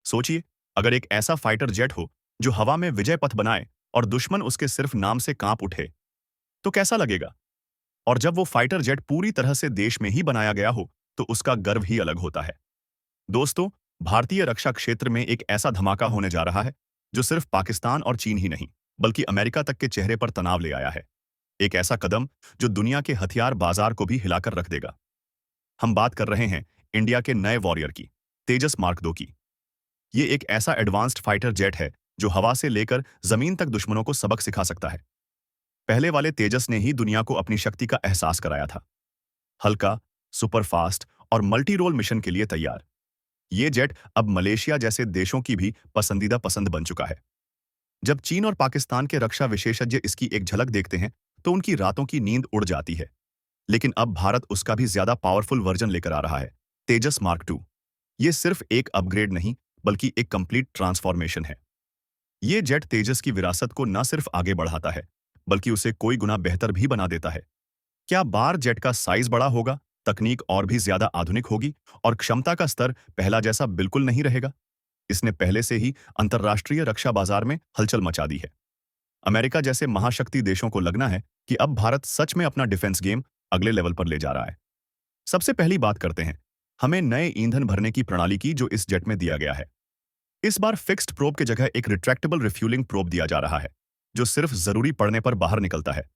सोचिए, अगर एक ऐसा फाइटर जेट हो जो हवा में विजय पथ बनाए और दुश्मन उसके सिर्फ नाम से कांप उठे, तो कैसा लगेगा? और जब वो फाइटर जेट पूरी तरह से देश में ही बनाया गया हो, तो उसका गर्व ही अलग होता है। दोस्तों, भारतीय रक्षा क्षेत्र में एक ऐसा धमाका होने जा रहा है जो सिर्फ पाकिस्तान और चीन ही नहीं, बल्कि अमेरिका तक के चेहरे पर तनाव ले आया है। एक ऐसा कदम जो दुनिया के हथियार बाजार को भी हिलाकर रख देगा। हम बात कर रहे हैं इंडिया के नए वॉरियर की, तेजस मार्क 2 की। ये एक ऐसा एडवांस्ड फाइटर जेट है जो हवा से लेकर जमीन तक दुश्मनों को सबक सिखा सकता है। पहले वाले तेजस ने ही दुनिया को अपनी शक्ति का एहसास कराया था। हल्का, सुपरफास्ट और मल्टी रोल मिशन के लिए तैयार। ये जेट अब मलेशिया जैसे देशों की भी पसंदीदा पसंद बन चुका है। जब चीन और पाकिस्तान के रक्षा विशेषज्ञ इसकी एक झलक देखते हैं, तो उनकी रातों की नींद उड़ जाती है। लेकिन अब भारत उसका भी ज्यादा पावरफुल वर्जन लेकर आ रहा है, तेजस मार्क 2। ये सिर्फ एक अपग्रेड नहीं, बल्कि एक कंप्लीट ट्रांसफॉर्मेशन है। ये जेट तेजस की विरासत को न सिर्फ आगे बढ़ाता है, बल्कि उसे कोई गुना बेहतर भी बना देता है। क्या बार जेट का साइज बड़ा होगा, तकनीक और भी ज्यादा आधुनिक होगी और क्षमता का स्तर पहला जैसा बिल्कुल नहीं रहेगा? इसने पहले से ही अंतर्राष्ट्रीय रक्षा बाजार में हलचल मचा दी है। अमेरिका जैसे महाशक्ति देशों को लगना है कि अब भारत सच में अपना डिफेंस गेम अगले लेवल पर ले जा रहा है। सबसे पहली बात करते हैं हमें नए ईंधन भरने की प्रणाली की जो इस जेट में दिया गया है। इस बार फिक्स्ड प्रोब की जगह एक रिट्रैक्टेबल रिफ्यूलिंग प्रोब दिया जा रहा है, जो सिर्फ जरूरी पड़ने पर बाहर निकलता है।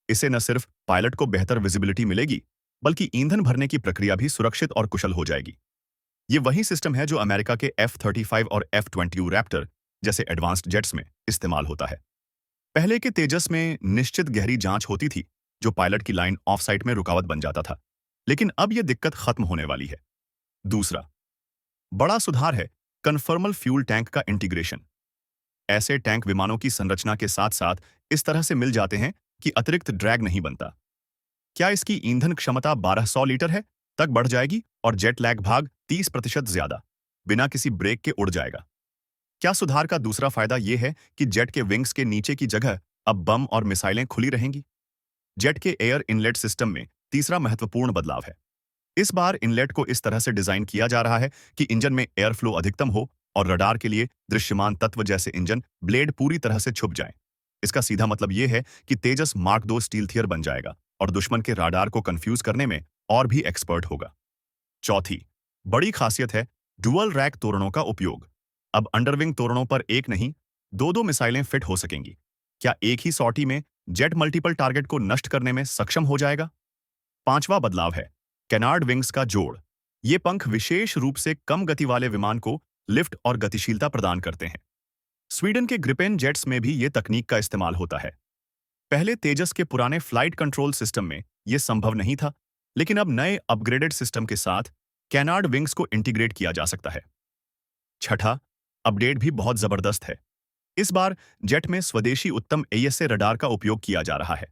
इससे न सिर्फ पायलट को बेहतर विजिबिलिटी मिलेगी, बल्कि ईंधन भरने की प्रक्रिया भी सुरक्षित और कुशल हो जाएगी। ये वही सिस्टम है जो अमेरिका के F-35 और F-22 रैप्टर जैसे एडवांस्ड जेट्स में इस्तेमाल होता है। पहले के तेजस में निश्चित गहरी जांच होती थी, जो पायलट की लाइन ऑफ साइट में रुकावट बन जाता था। लेकिन अब यह दिक्कत खत्म होने वाली है। दूसरा बड़ा सुधार है कन्फर्मल फ्यूल टैंक का इंटीग्रेशन। ऐसे टैंक विमानों की संरचना के साथ साथ इस तरह से मिल जाते हैं कि अतिरिक्त ड्रैग नहीं बनता। क्या इसकी ईंधन क्षमता 1200 लीटर है तक बढ़ जाएगी और जेट लैग भाग 30% ज्यादा बिना किसी ब्रेक के उड़ जाएगा। क्या सुधार का दूसरा फायदा यह है कि जेट के विंग्स के नीचे की जगह अब बम और मिसाइलें खुली रहेंगी। जेट के एयर इनलेट सिस्टम में तीसरा महत्वपूर्ण बदलाव है। इस बार इनलेट को इस तरह से डिजाइन किया जा रहा है कि इंजन में एयर फ्लो अधिकतम हो और रडार के लिए दृश्यमान तत्व जैसे इंजन ब्लेड पूरी तरह से छुप जाएं। इसका सीधा मतलब यह है कि तेजस मार्क 2 स्टील्थियर बन जाएगा और दुश्मन के राडार को कंफ्यूज करने में और भी एक्सपर्ट होगा। चौथी बड़ी खासियत है डुअल रैक तोरणों का उपयोग। अब अंडरविंग तोरणों पर एक नहीं, दो दो मिसाइलें फिट हो सकेंगी। क्या एक ही सॉटी में जेट मल्टीपल टारगेट को नष्ट करने में सक्षम हो जाएगा? पांचवा बदलाव है कैनार्ड विंग्स का जोड़। ये पंख विशेष रूप से कम गति वाले विमान को लिफ्ट और गतिशीलता प्रदान करते हैं। स्वीडन के ग्रिपेन जेट्स में भी ये तकनीक का इस्तेमाल होता है। पहले तेजस के पुराने फ्लाइट कंट्रोल सिस्टम में यह संभव नहीं था, लेकिन अब नए अपग्रेडेड सिस्टम के साथ कैनार्ड विंग्स को इंटीग्रेट किया जा सकता है। छठा अपडेट भी बहुत जबरदस्त है। इस बार जेट में स्वदेशी उत्तम एएसए रडार का उपयोग किया जा रहा है।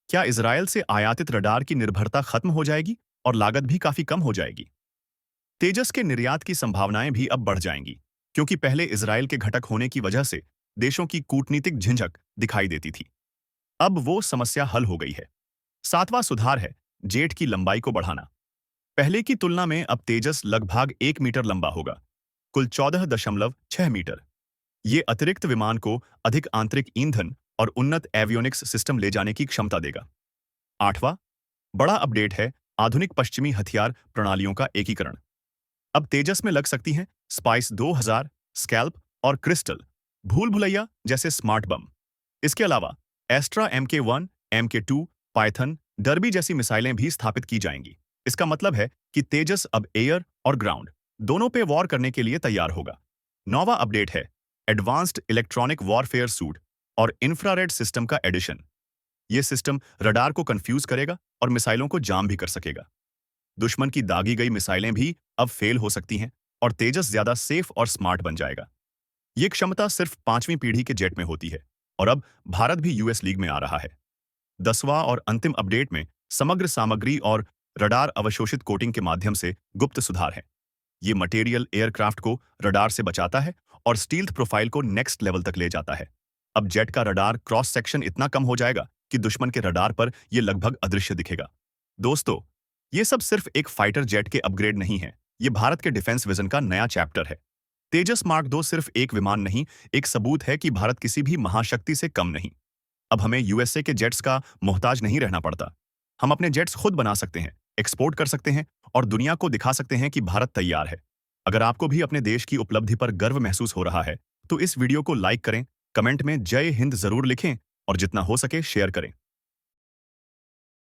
क्या इजरायल से आयातित रडार की निर्भरता खत्म हो जाएगी और लागत भी काफी कम हो जाएगी? तेजस के निर्यात की संभावनाएं भी अब बढ़ जाएंगी, क्योंकि पहले इजरायल के घटक होने की वजह से देशों की कूटनीतिक झिझक दिखाई देती थी। अब वो समस्या हल हो गई है। सातवां सुधार है जेट की लंबाई को बढ़ाना। पहले की तुलना में अब तेजस लगभग 1 मीटर लंबा होगा, कुल 14.6 मीटर। ये अतिरिक्त विमान को अधिक आंतरिक ईंधन और उन्नत एवियोनिक्स सिस्टम ले जाने की क्षमता देगा। आठवां बड़ा अपडेट है आधुनिक पश्चिमी हथियार प्रणालियों का एकीकरण। अब तेजस में लग सकती हैं स्पाइस 2000, स्कैल्प और क्रिस्टल, भूल भुलैया जैसे स्मार्ट बम। इसके अलावा extra MK1, MK2, Python, derby जैसी मिसाइलें भी स्थापित की जाएंगी। इसका मतलब है कि तेजस अब एयर और ग्राउंड दोनों पे वॉर करने के लिए तैयार होगा। नौवां अपडेट है एडवांस्ड इलेक्ट्रॉनिक वॉरफेयर सूट और इंफ्रारेड सिस्टम का एडिशन। यह सिस्टम रडार को कंफ्यूज करेगा और मिसाइलों को जाम भी कर सकेगा। दुश्मन की दागी गई मिसाइलें भी अब फेल हो सकती हैं और तेजस ज्यादा सेफ और स्मार्ट बन जाएगा। ये क्षमता सिर्फ 5वीं पीढ़ी के जेट में होती है और अब भारत भी यूएस लीग में आ रहा है। 10वां और अंतिम अपडेट में समग्र सामग्री और रडार अवशोषित कोटिंग के माध्यम से गुप्त सुधार है। ये मटेरियल एयरक्राफ्ट को रडार से बचाता है और स्टील्थ प्रोफाइल को नेक्स्ट लेवल तक ले जाता है। अब जेट का रडार क्रॉस सेक्शन इतना कम हो जाएगा कि दुश्मन के रडार पर यह लगभग अदृश्य दिखेगा। दोस्तों, ये सब सिर्फ एक फाइटर जेट के अपग्रेड नहीं है, ये भारत के डिफेंस विजन का नया चैप्टर है। तेजस मार्क 2 सिर्फ एक विमान नहीं, एक सबूत है कि भारत किसी भी महाशक्ति से कम नहीं। अब हमें यूएसए के जेट्स का मोहताज नहीं रहना पड़ता। हम अपने जेट्स खुद बना सकते हैं, एक्सपोर्ट कर सकते हैं और दुनिया को दिखा सकते हैं कि भारत तैयार है। अगर आपको भी अपने देश की उपलब्धि पर गर्व महसूस हो रहा है, तो इस वीडियो को लाइक करें, कमेंट में जय हिंद जरूर लिखें और जितना हो सके शेयर करें।